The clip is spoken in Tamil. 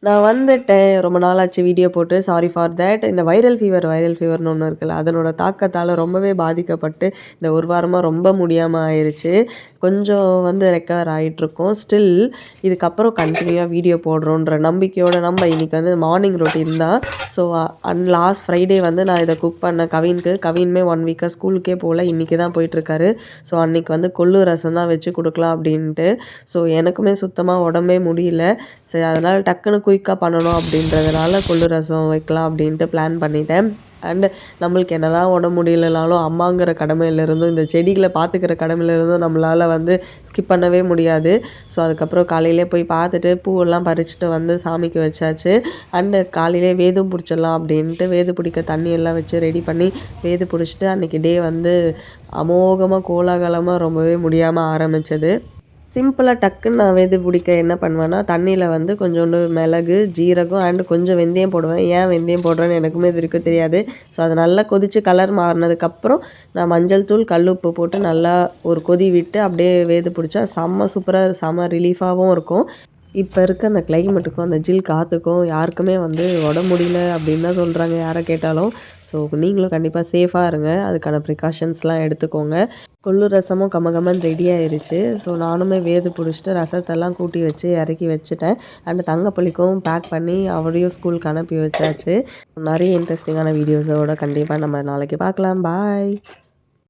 நான் வந்துட்டேன். ரொம்ப நாள் ஆச்சு வீடியோ போட்டு. Sorry for that. இந்த வைரல் ஃபீவர்னு ஒண்ணு இருக்குல்ல, அதனோட தாக்கத்தால ரொம்பவே பாதிக்கப்பட்டு, இந்த 1 வாரமா ரொம்ப முடியாம ஆயிருச்சு. கொஞ்சம் ரெக்கவர் ஆயிட்டுருக்கோம். ஸ்டில் இதுக்கப்புறம் கன்டினியூவா வீடியோ போடுறோன்ற நம்பிக்கையோட நம்ம இன்னைக்கு மார்னிங் ரொட்டீன் தான். ஸோ லாஸ்ட் ஃப்ரைடே நான் இத குக் பண்ணேன் கவினுக்கு. கவினுமே 1 வீக்கா ஸ்கூலுக்கே போல. இன்னைக்கு தான் போயிட்டுருக்காரு. ஸோ அன்னைக்கு கொள்ளு ரசம் தான் வச்சு குடுக்கலாம் அப்படின்ட்டு. ஸோ எனக்குமே சுத்தமா உடம்பே முடியல. சரி அதனால் டக்குனு குயிக்காக பண்ணணும் அப்படின்றதுனால கொள்ளு ரசம் வைக்கலாம் அப்படின்ட்டு பிளான் பண்ணிட்டேன். அண்டு நம்மளுக்கு என்னதான் உடம்பு முடியலனாலும் அம்மாங்கிற கடமையிலிருந்தும் இந்த செடிகளை பார்த்துக்கிற கடமையிலிருந்தும் நம்மளால் ஸ்கிப் பண்ணவே முடியாது. ஸோ அதுக்கப்புறம் காலையிலே போய் பார்த்துட்டு பூவெல்லாம் பறிச்சுட்டு சாமிக்கு வச்சாச்சு. அண்டு காலையிலே வேதும் பிடிச்சிடலாம் அப்படின்ட்டு வேது பிடிக்க தண்ணி எல்லாம் வச்சு ரெடி பண்ணி வேது பிடிச்சிட்டு அன்றைக்கி டே அமோகமாக கோலாகலமாக ரொம்பவே முடியாமல் ஆரம்பித்தது. சிம்பிளாக டக்குன்னு நான் வேது பிடிக்க என்ன பண்ணுவேன்னா, தண்ணியில் கொஞ்சோண்டு மிளகு, ஜீரகம் அண்டு கொஞ்சம் வெந்தயம் போடுவேன். ஏன் வெந்தயம் போடுறேன்னு எனக்குமே இது வரைக்கும் தெரியாது. ஸோ அது நல்லா கொதித்து கலர் மாறினதுக்கப்புறம் நான் மஞ்சள் தூள், கல் உப்பு போட்டு நல்லா ஒரு கொதி விட்டு அப்படியே வேது பிடிச்சா செம்ம சூப்பராக செம்ம ரிலீஃபாகவும் இருக்கும். இப்போ இருக்க அந்த கிளைமேட்டுக்கும் அந்த ஜில் காற்றுக்கும் யாருக்குமே உடம்பு முடியல அப்படின்னு தான் சொல்கிறாங்க யாரை கேட்டாலும். ஸோ நீங்களும் கண்டிப்பாக சேஃபாக இருங்க. அதுக்கான ப்ரிகாஷன்ஸ்லாம் எடுத்துக்கோங்க. கொள்ளு ரசமும் கமகமன்னு ரெடி ஆயிருச்சு. ஸோ நானுமே வேது பிடிச்சிட்டு ரசத்தெல்லாம் கூட்டி வச்சு இறக்கி வச்சுட்டேன். அண்ட் தங்கப்பள்ளிக்கும் பேக் பண்ணி அவரையும் ஸ்கூலுக்கு அனுப்பி வச்சாச்சு. நிறைய இன்ட்ரெஸ்டிங்கான வீடியோஸோட கண்டிப்பாக நம்ம நாளைக்கு பார்க்கலாம். பாய்.